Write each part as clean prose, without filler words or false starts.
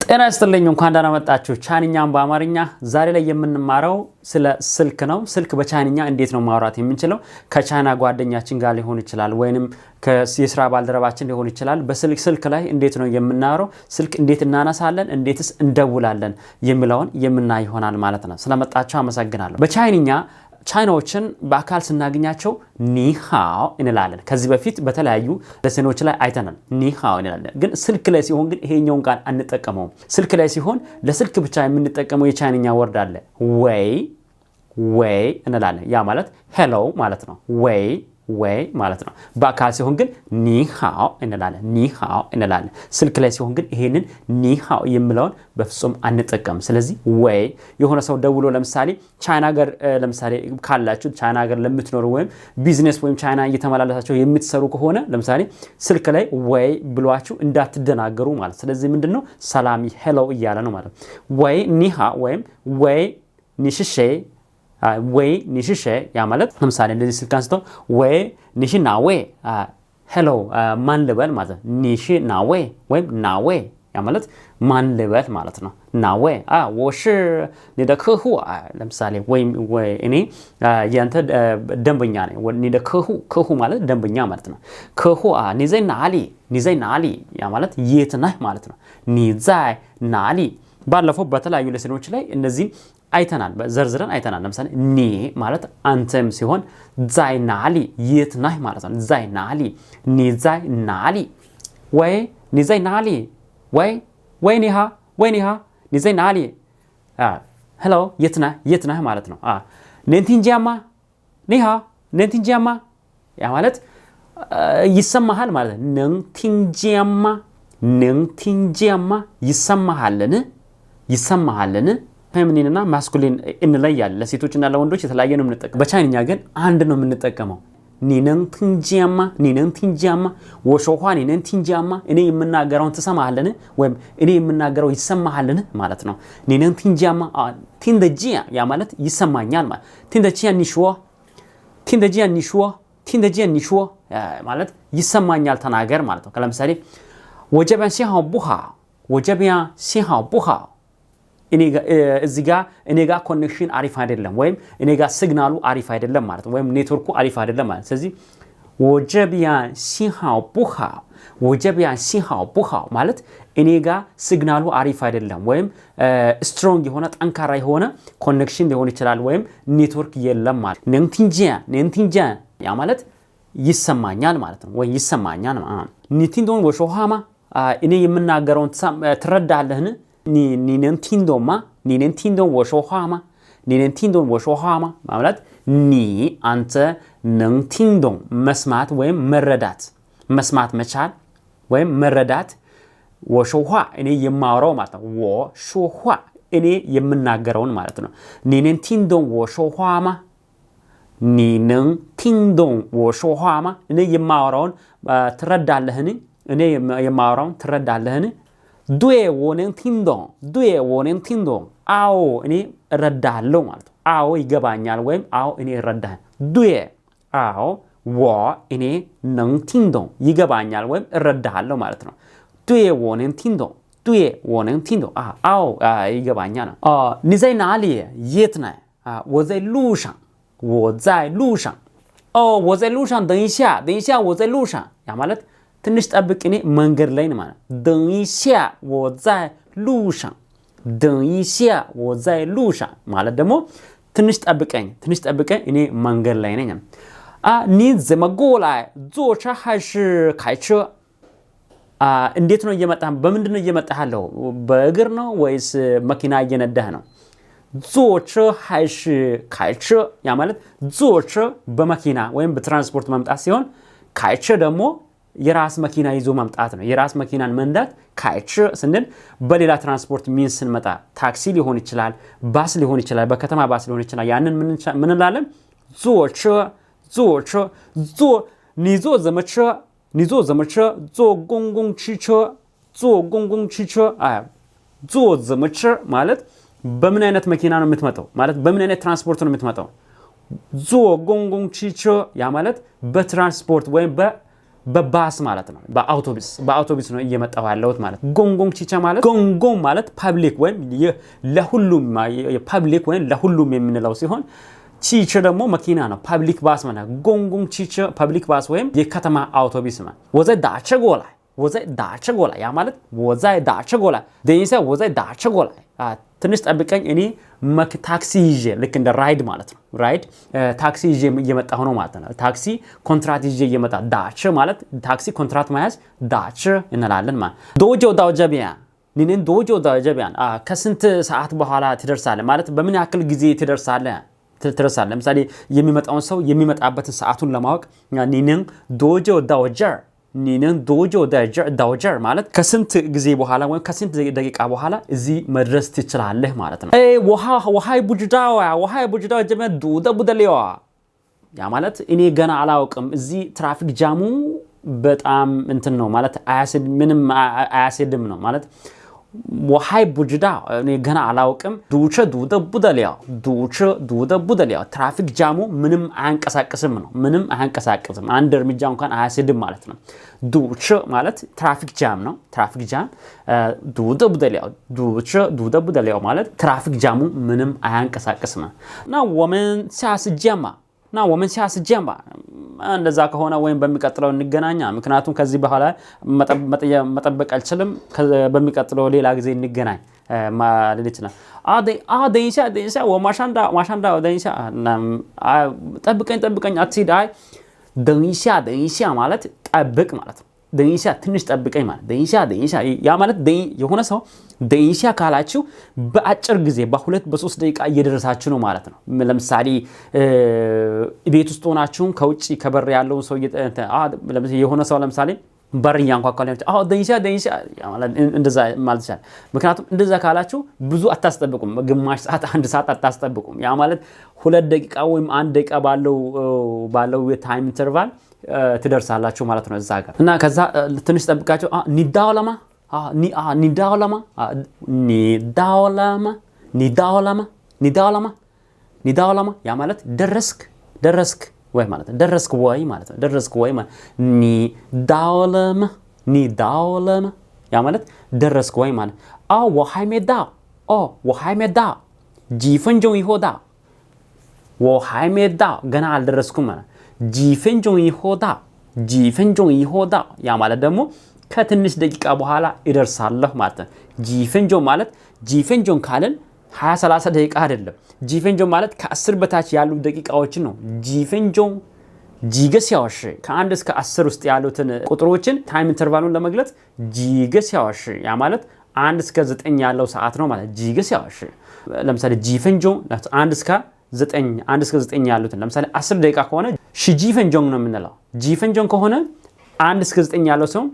ጤና ይስጥልኝ እንኳን ደህና መጣችሁ ቻይንኛን በአማርኛ ዛሬ ላይ የምንማረው ስለ ስልክ ነው ስልክ በቻይንኛ እንዴት ነው ማውራት የምንችለው ከቻይና ጓደኛችን ጋር ሊሆን ይችላል ወይንም ከየስራ ባልደረባችን ሊሆን ይችላል በስልክ ላይ እንዴት ነው የምናወራው ስልክ እንዴት እናነሳለን እንዴትስ እንደውላለን የሚለውን የምናይ ይሆናል ማለት ነው ስለመጣችሁ አመሰግናለሁ በቻይንኛ ቻይናዎችን በአካል ስናገኛቸው ኒሃው እንላለን ከዚህ በፊት በተለያዩ ለሰኖች ላይ አይተናል ኒሃው እንላለን ግን ስልክ ላይ ሲሆን ግን ይሄኛውን ቃል አንጠቀመው ስልክ ላይ ሲሆን ለስልክ ብቻ የምንጠቀመው የቻይንኛ ወርድ አለ ወይ እንላለን ያ ማለት ሄሎ ማለት ነው ወይ ማለት ነው በአካል ሲሆን ግን ኒሃው እንላለን ስልክ ላይ ሲሆን ግን ይሄንን ኒሃው የሚለውን በፍጹም አንጠቀም ስለዚህ ወይ የሆነ ሰው ደውሎ ለምሳሌ ቻይና ሀገር ለምሳሌ ካላችሁ ቻይና ሀገር ለምትኖሩ ወይም ቢዝነስ ወይም ቻይና እየተመላለሳችሁ የምትሰሩ ከሆነ ለምሳሌ ስልክ ላይ ወይ ብሏችሁ እንዳትደናገሩ ማለት ስለዚህ ምንድነው ሰላም ሄሎ እያለ ነው ማለት ወይ ኒሃ ወይም ወይ ኒሽሼ ወይ ኒሽሼ ያ ማለት ለምሳሌ እንደዚህ ስልክ አንስቶ ወይ ኒሽናዌ ሄሎ ማን ልበል ማለት ኒሽናዌ ወይም ናዌ ያ ማለት ማን ልበል ማለት ነው ናዌ ወሽ ኒደ ከሁ ለምሳሌ ወይ እኔ ያንተ ደንበኛ ነኝ ኒደ ከሁ ማለት ደንበኛ ማለት ነው ከሁ ኒዘይ ናሊ ያ ማለት የት ነህ ማለት ነው ኒዘይ ናሊ ባለፈው በተለያዩ ለሰኖች ላይ እነዚህ አይተናል ዘርዝረን አይተናል ለምሳሌ ኒ ማለት አንተም ሲሆን ዛይ ናሊ የት ነህ ማለት ነው ዛይ ናሊ ኒዛይ ናሊ ወይ ኒዛይ ናሊ ወይ ኒሃ ኒዛይ ናሊ ሄሎ የት ነህ ማለት ነው ነንቲንጂያማ ኒሃ ነንቲንጂያማ ያ ማለት ይሰማሃል ማለት ነው ነንቲንጂያማ ይሰማሃልን ፌሚኒንና ማስኩሊን እንለያለን ለሴቶችና ለወንዶች የተለያየ ነው የምንጠቀመው በቻይንኛ ግን አንድ ነው የምንጠቀመው ኒነንቲንጂያማ ወሾኋ ኒነንቲንጂያማ እኔ የምናገረውን ትሰማሃልን ወይም እኔ የምናገረው ይሰማሃልን ማለት ነው ኒነንቲንጂያማ ቲንደጂያ ያ ማለት ይሰማኛል ማለት ቲንደጂያ ኒሹዋ ማለት ይሰማኛል ተናገር ማለት ነው ለምሳሌ ወጀቢያን ሲሃው ቡሃ እዚህ ጋር እኔ ጋር ኮኔክሽን አሪፍ አይደለም ወይም እኔ ጋር ሲግናሉ አሪፍ አይደለም ማለት ወይም ኔትወርኩ አሪፍ አይደለም ማለት ስለዚህ ወጀቢያን ሲሃው ቡሃ ማለት እኔ ጋር ሲግናሉ አሪፍ አይደለም ወይም ስትሮንግ የሆነ ጠንካራ የሆነ ኮኔክሽን ሊሆን ይችላል ወይም ኔትወርክ የለም ማለት ነንቲንጂያ ያ ማለት ይሰማኛል ማለት ነው ወይ ይሰማኛል ኒቲንዶን ወሾሃማ እኔ የምናገረውን ትረዳለህን ኒነንቲንዶን ወሾሃማ ማለት ኒ አንተ ነንቲንዶን መስማት ወይም መስማት መቻል ወይም መረዳት ወሾሃ እኔ የማወራው ማለት ነው ወሾሃ እኔ የምናገረውን ማለት ነው ኒነንቲንዶን ወሾሃማ እኔ የማወራውን ትረዳለህን ዱዌ ወነንቲንዶን አዎ እኔ እረዳለሁ ማለት ነው አዎ ይገባኛል ወይም አዎ እኔ እረዳለሁ ዱዌ አዎ ወ እኔ ነንቲንዶን ይገባኛል ወይም እረዳለሁ ማለት ነው ዱዌ ወነንቲንዶን አዎ ይገባኛል ኒዘይ ናሊ የት ነህ ወዘይ ሉሻን ወዘይ ሉሻን ደንይሻ ወዘይ ሉሻን ያ ማለት ትንሽ ጠብቅ እኔ መንገድ ላይ ማለት ደንይሻ ወዘይ ሉሻን ማለት ደግሞ ትንሽ ጠብቀኝ እኔ መንገድ ላይ ነኝ ኒ ዘመጎላይ ዞቻ ሃሽ ካይቸ እንዴት ነው እየመጣህ በምንድን ነው እየመጣህ ያለው በእግር ነው ወይስ መኪና እየነዳህ ነው ዞቻ ሃሽ ካይቸ ያ ማለት ዞቻ በመኪና ወይም በትራንስፖርት መምጣት ሲሆን ካይቸ ደግሞ የራስ መኪና ይዞ መምጣት ነው የራስ መኪናን መንዳት ካይቸ ስንል በሌላ ትራንስፖርት ሚንስ እንመጣ ታክሲ ሊሆን ይችላል ባስ ሊሆን ይችላል በከተማ ባስ ሊሆን ይችላል ያንን ምን እንላለን ዞቸ ኒዞ ዘመቸ ዞ ጎንጎን ቺቸ ዞ ዘመቸ ማለት በምን አይነት መኪና ነው የምትመጣው ማለት በምን አይነት ትራንስፖርት ነው የምትመጣው ዞ ጎንጎን ቺቸ ያ ማለት በትራንስፖርት ወይም በባስ ማለት ነው በአውቶቡስ ነው እየመጣው ያለውት ማለት ጎንጎን ቺቻ ማለት ጎንጎን ማለት ፐብሊክ ወይም ለሁሉም ፐብሊክ ወይም ለሁሉም የምንለው ሲሆን ቺቻ ደግሞ መኪና ነው ፐብሊክ ባስ ማለት ጎንጎን ቺቻ ፐብሊክ ባስ ወይም የከተማ አውቶቡስ ማለት ወዘ ዳቸጎላ ያ ማለት ወዘ ዳቸጎላ ደንሰ ወዘ ዳቸጎላ ትንሽ ጠብቀኝ እኔ ታክሲ ይዤ ልክ እንደ ራይድ ማለት ነው ራይድ ታክሲ ይዤ እየመጣሁ ነው ማለት ነው ታክሲ ኮንትራት ይዤ እየመጣ ዳች ማለት ታክሲ ኮንትራት መያዝ ዳች እንላለን ማለት ዶጆ ዳውጀቢያ ንነን ዶጆ ዳውጀቢያ ከስንት ሰዓት በኋላ ትደርሳለህ ማለት በምን ያክል ጊዜ ትደርሳለህ ለምሳሌ የሚመጣውን ሰው የሚመጣበትን ሰዓቱን ለማወቅ ንነን ዶጆ ዳውጀር ኒነን ዶጆ ዳውጀር ማለት ከስንት ጊዜ በኋላ ወይ ከስንት ደቂቃ በኋላ እዚህ መድረስ ትችላለህ ማለት ነው ወሃይ ቡጅዳው ጀመ ዱደ ቡደሊዋ ያ ማለት እኔ ገና አላውቅም እዚህ ትራፊክ ጃሙ በጣም እንትን ነው ማለት ምንም አያስድም ነው ማለት ወሃይ ቡጅዳው እኔ ገና አላውቅም ዱቸ ዱደ ቡደሊያ ትራፊክ ጃሙ ምንም አያንቀሳቅስም ነው ምንም አያንቀሳቅስም አንድ እርምጃ እንኳን አያስድም ማለት ነው ዱቸ ማለት ትራፊክ ጃም ነው ትራፊክ ጃም ዱደ ቡደሊያ ማለት ትራፊክ ጃሙ ምንም አያንቀሳቅስም እና ወመን ሲያስጀምባ እንደዛ ከሆነ ወይም በሚቀጥለው እንገናኛ ምክንያቱም ከዚህ በኋላ መጠበቅ አልችልም በሚቀጥለው ሌላ ጊዜ እንገናኝ ማለት ነው ደንሻ ወማሻንዳ ደንሻ ጠብቀኝ አትሂድ ደንሻ ማለት ጠብቅ ማለት ነው ደንሻ ትንሽ ጠብቀኝ ማለት ደንሻ ያ ማለት የሆነ ሰው ደንሻ ካላችሁ በአጭር ጊዜ በ2-3 ደቂቃ እየደረሳችሁ ነው ማለት ነው ለምሳሌ ቤት ውስጥ ሆናችሁ ከውጪ ከበር ያለው ሰው የሆነ ሰው ለምሳሌ በርኛ እንኳን ደንሻ ማለት እንደዛ ማለት ይችላል ምክንያቱም እንደዛ ካላችሁ ብዙ አታስጠብቁም ግማሽ ሰዓት 1 ሰዓት አታስጠብቁም ያ ማለት 2 ደቂቃ ወይም 1 ደቂቃ ባለው ታይም ኢንተርቫል ትደርሳላችሁ ማለት ነው እዛ ጋር እና ከዛ ትንሽ ጠብቃችሁ ኒዳውላማ ያ ማለት ደረስክ ወይ ማለት ደረስክ ወይ ማለት ኒዳውላማ ያ ማለት ደረስክ ወይ ማለት ወሃይሜዳ ጂፈንጆ ይሆዳ ወሃይሜዳ ገና አልደረስኩም ማለት ጂፈንጆ ይሆዳ ያ ማለት ደግሞ ከትንሽ ደቂቃ በኋላ ይደርሳለህ ማለት ነው ጂፈንጆን ካለን 20-30 ደቂቃ አይደለም ጂፈንጆ ማለት ከ10 በታች ያሉ ደቂቃዎችን ነው ጂገሲያወሽ ከ1 እስከ 10 ውስጥ ያሉትን ቁጥሮችን ታይም ኢንተርቫሉን ለመግለጽ ጂገሲያወሽ ያ ማለት 1 እስከ 9 ያለው ሰዓት ነው ማለት ጂገሲያወሽ ለምሳሌ ጂፈንጆ 1 እስከ 9 ያሉትን ለምሳሌ 10 ደቂቃ ከሆነ ሺጂፈንጆን ነው የምንለው ጂፈንጆን ከሆነ 1 እስከ 9 ያለው ሰው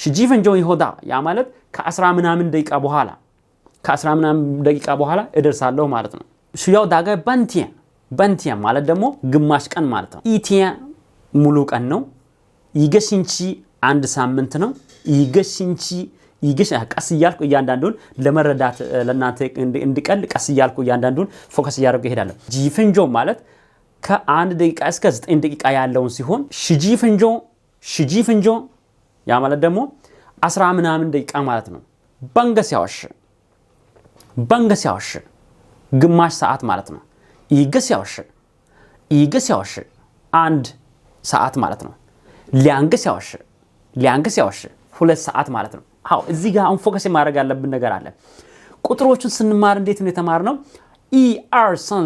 ሺጂፈንጆ ይሆዳ ያ ማለት ከ10 ምናምን ደቂቃ በኋላ እደርሳለሁ ማለት ነው ሹያው ዳጋ ባንቲያ ማለት ደግሞ ግማሽ ቀን ማለት ነው ኢቲያ ሙሉ ቀን ነው ይገሽንቺ 1 ሳምንት ነው ይገሽ ቀስ እያልኩ እያንዳንዱን ለመረዳት ለናንተ እንድቀል ቀስ እያልኩ እያንዳንዱን ፎከስ እያደረኩ እሄዳለሁ ጂፈንጆ ማለት ከ1 ደቂቃ እስከ 9 ደቂቃ ያለውን ሲሆን ሺጂፈንጆ ያ ማለት ደግሞ 10 ምናምን ደቂቃ ማለት ነው ባንገሲያወሽ ግማሽ ሰዓት ማለት ነው ይገሲያወሽ 1 ሰዓት ማለት ነው ሊያንገሲያወሽ 2 ሰዓት ማለት ነው እዚህ ጋር አሁን ፎከስ ማድረግ ያለብን ነገር አለ ቁጥሮቹን ስንማር እንዴት ነው የተማርነው 1 2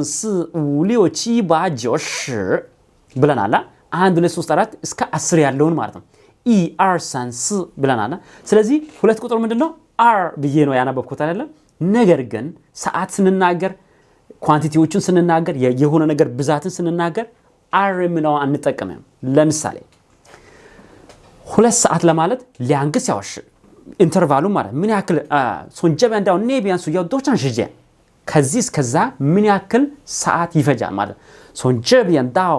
3 4 5 6 7 9 ብለናል 1 2 3 4 እስከ 10 ያለውን ማለት ነው 1 2 3 ብለናል ስለዚህ ሁለት ቁጥር ምንድነው አር ብዬ ነው ያነበብኩት አይደለ ነገር ግን ሰዓት ስንናገር ኳንቲቲዎችን ስንናገር የሆነ ነገር ብዛትን ስንናገር አር ምንው አንጠቀምም ለምሳሌ 2 ሰዓት ለማለት ሊያንገሲያወሽ ኢንተርቫሉ ማለት ምን ያክል ሶንጀበ እንዳው ኔቢያንሱ ያው ዶቻን ጂጄ ከዚህ እስከዛ ምን ያክል ሰዓት ይፈጃል ማለት ሶንጀበ እንዳው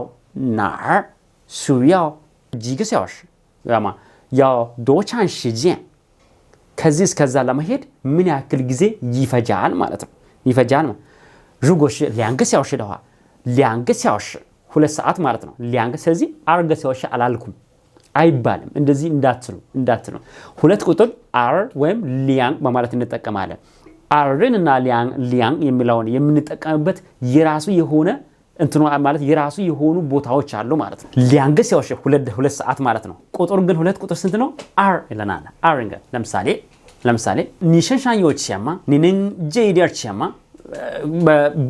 ናር ሱያው ጂገሲያወሽ ያው ዶቻን ጂጄ ከዚህ እስከዛ ለመሄድ ምን ያክል ጊዜ ይፈጃል ማለት ነው ሩጎሽ ሊያንገሲያወሽ 2 ሰዓት ማለት ነው ስለዚህ አርገሲያወሽ አላልኩም አይባልም እንደዚህ እንዳትሉ ሁለት ቁጥር አር ወይም ሊያንግ በማለት እንጠቀማለን አርን እና ሊያንግ የሚለውን የምንጠቀምበት የራሱ የሆነ እንትኑ ማለት የራሱ የሆኑ ቦታዎች አሉ ማለት ነው ሊያንግ ሲያወሽ ሁለት ሰዓት ማለት ነው ቁጥሩ ግን ሁለት ቁጥር ስንት ነው አር ይለናል አርን ለምሳሌ ኒሸንሻን ዮቺያማ ኒነን ጄዲያርቺያማ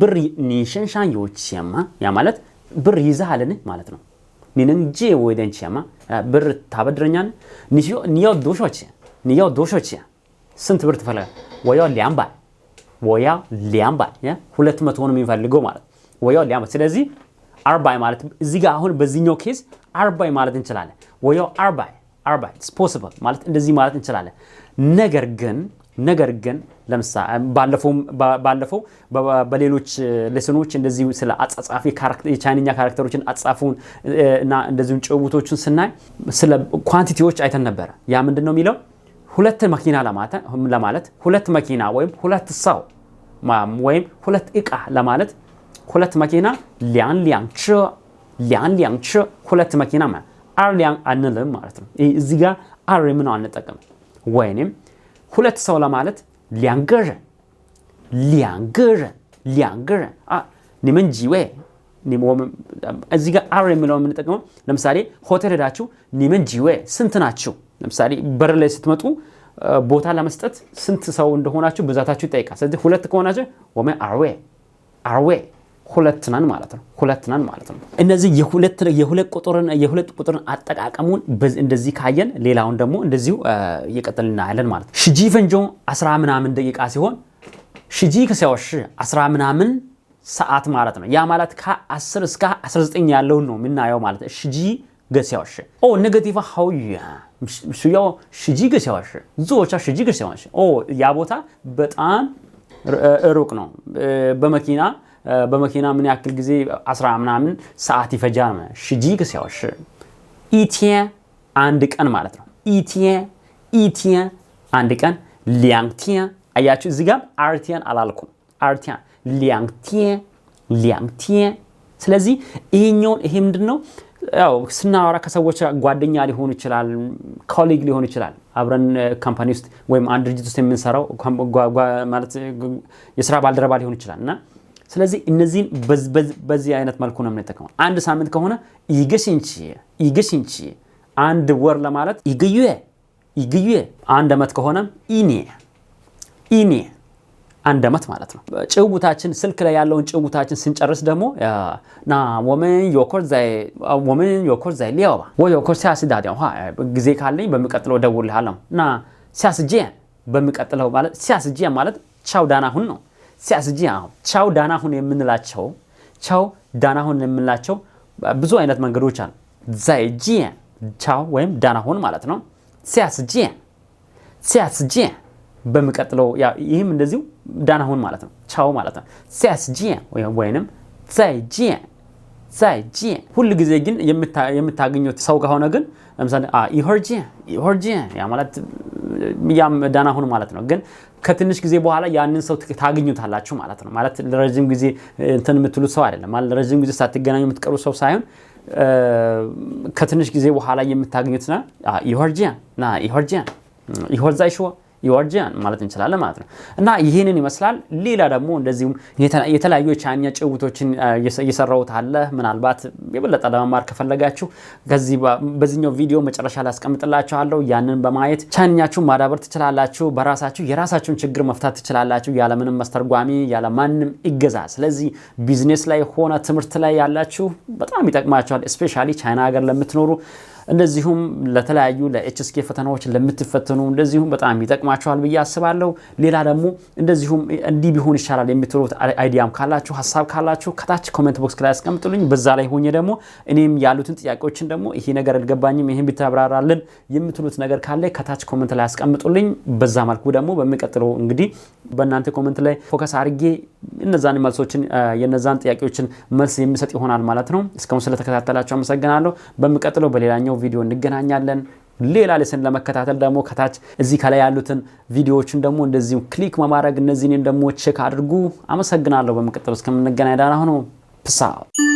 ብር ኒሸንሻን ዮቺያማ ያ ማለት ብር ይዛሃልን ማለት ነው ኒነን ጄ ወይደንቺያማ ብር ታበድረኛን ኒያው ዶሾቺ ስንት ብር ትፈልጋ ወያው ሊያምባል ያ 200 ነው የሚፈልገው ማለት ወያው ሊያምባል ስለዚህ 40 ማለት እዚህ ጋር አሁን በዚህኛው ኬስ 40 ማለት እንችላለን ወያው 40 it's possible ማለት እንደዚህ ማለት እንችላለን ነገር ግን ለምሳሌ ባለፈው በሌሎች ሌሰኖች እንደዚህ ስለ አጻጻፊ ካራክተር የቻይንኛ ካራክተሮችን አጻፉን እና እንደዚሁም ጭውውቶችን ስናይ ስለ ኳንቲቲዎች አይተን ነበር ያ ምንድነው የሚለው ሁለት መኪና ለማለት ሁለት መኪና ወይም ሁለት ሰው ወይም ሁለት እቃ ለማለት ሁለት መኪና ሊያን ቸ ሁለት መኪና ማለት አር ሊያን አንልም ማለት ነው እዚህ ጋር አር ምን ነው አንጠቀም ወይንም ሁለት ሰው ለማለት ሊያንገረን ኒመን ጂዌ እዚህ ጋር አር የሚለው የምንጠቀመው ለምሳሌ ሆቴል ሄዳችሁ ኒመን ጂዌ ስንት ናችሁ ለምሳሌ በር ላይ ስትመጡ ቦታ ለመስጠት ስንት ሰው እንደሆናችሁ ብዛታችሁ ይጠይቃል ስለዚህ ሁለት ከሆናችሁ ወመ አርዌ ሁለት ነን ማለት ነው እነዚህ የሁለት ቁጥርን አጠቃቀሙን እንደዚህ ካየን ሌላውን ደግሞ እንደዚሁ እየቀጠልና ያለን ማለት ሽጂ ፈንጆ 10 ምናምን ደቂቃ ሲሆን ሽጂ ከሲያወሽ 10 ምናምን ሰዓት ማለት ነው ያ ማለት ከ10 እስከ 19 ያለው ነው ምናየው ማለት ሽጂ ገሲያወሽ ኔጌቲቭ ሃውያ ሽያው ሽጂ ገሲያወሽ ዞቻ ሽጂ ገሲያወሽ ያ ቦታ በጣም ሩቅ ነው በመኪና ምን ያክል ጊዜ 10 ምናምን ሰዓት ይፈጃል ማለት ሽጂ ገሲያወሽ ኢቲያ አንድ ቀን ማለት ነው ኢቲያ አንድ ቀን ሊያንግቲያ አያችሁ እዚህ ጋር አርቲያን አላልኩም አርቲያን ሊያንግቲያ ስለዚህ ይሄ ምንድነው ያው ስናወራ ከሰዎች ጓደኛ ሊሆን ይችላል ኮሊግ ሊሆን ይችላል አብረን ካምፓኒ ውስጥ ወይም አንድ ድርጅት ውስጥ የምንሰራው ማለት የሥራ ባልደረባ ሊሆን ይችላልና ስለዚህ እነዚህን በዚህ አይነት መልኩ ነው የምንጠቀመው አንድ ሳምንት ከሆነ ይገሽንቺ አንድ ወር ለማለት ይገዩየ አንድ አመት ከሆነ ኢኔ አንድ አመት ማለት ነው ጭውውታችን ስልክ ላይ ያለውን ጭውውታችን ስንጨርስ ደግሞ ና ወመን ዮኮር ዛይ ሊያባ ወዮኮር ሲያስዳዲያ ጊዜ ካለኝ በሚቀጥለው ደውልልሃለሁ ና ሲያስጂያን በሚቀጥለው ማለት ሲያስጂያን ማለት ቻው ዳናሁን ነው ሲያስጂያን ቻው ዳናሁን የምንላቸው ብዙ አይነት መንገዶች አሉ ዛይጂያን ቻው ወይም ዳናሁን ማለት ነው ሲያስጂያን በሚቀጥለው ይሄም እንደዚሁ ዳናሁን ማለት ነው ቻው ማለት ነው ሲያስጂያን ወይንም ዛይጂያን ሁሉ ጊዜ ግን የምታገኙት ሰው ከሆነ ግን ለምሳሌ ይሆርጂያን ያ ማለት ያም ዳናሁን ማለት ነው ግን ከትንሽ ጊዜ በኋላ ያንን ሰው ታገኙታላችሁ ማለት ነው ማለት ለረጅም ጊዜ እንትን የምትሉት ሰው አይደለም ማለት ለረጅም ጊዜ ሳትገናኙ የምትቀሩ ሰው ሳይሆን ከትንሽ ጊዜ በኋላ የምታገኙትና ይሆርዛይሽው ይወርጃን ማለት እንችላለን ማለት ነው እና ይሄንን ይመስላል ሌላ ደግሞ እንደዚሁም የተለያዩ ቻይንኛ ጭውውቶችን እየሰራሁት አለ ምናልባት የበለጠ ለመማር ከፈለጋችሁ በዚህኛው ቪዲዮ መጨረሻ ላይ አስቀምጥላችኋለሁ ያንን በማየት ቻይንኛችሁን ማዳበር ትችላላችሁ በራሳችሁ የራሳችሁን ችግር መፍታት ትችላላችሁ ያለ ምንም ማስተርጓሚ ያለ ማንም እገዛ ስለዚህ ቢዝነስ ላይ ሆነ ትምህርት ላይ ያላችሁ በጣም ይጠቅማችኋል ስፔሻሊ ቻይና ሀገር ለምትኖሩ እንደዚሁም ለተለያዩ ለኤችኤስኬ ፈተናዎች ለምትፈተኑ እንደዚሁም በጣም ይጠቅማችኋል ብዬ አስባለሁ ሌላ ደግሞ እንደዚሁም እንዲህ ቢሆን ይሻላል የምትሉት አይዲያም ካላችሁ ሐሳብ ካላችሁ ከታች ኮሜንት ቦክስ ላይ አስቀምጡልኝ በዛ ላይ ሆኜ ደግሞ እኔም ያሉትን ጥያቄዎችን ደግሞ ይሄ ነገር አልገባኝም ይሄን ቢተብራራልን የምትሉት ነገር ካለ ከታች ኮሜንት ላይ አስቀምጡልኝ በዛ መልኩ ደግሞ በሚቀጥለው እንግዲህ በእናንተ ኮሜንት ላይ ፎከስ አድርጌ እነዛን መልሶችን የነዛን ጥያቄዎችን መልስ የሚሰጥ ይሆናል ማለት ነው እስካሁን ስለተከታተላችሁ አመሰግናለሁ በሚቀጥለው በሌላኛው ቪዲዮ እንገናኛለን ሌላ ለሰን ለመከታተል ደግሞ ከታች እዚህ ከላይ ያሉትን ቪዲዮዎችን ደግሞ እንደዚሁ ክሊክ ማድረግ እነዚህን ደግሞ ቼክ አድርጉ አመሰግናለሁ በሚቀጥለው እስከምንገናኝ ዳና ሆኖ ፒስ አውት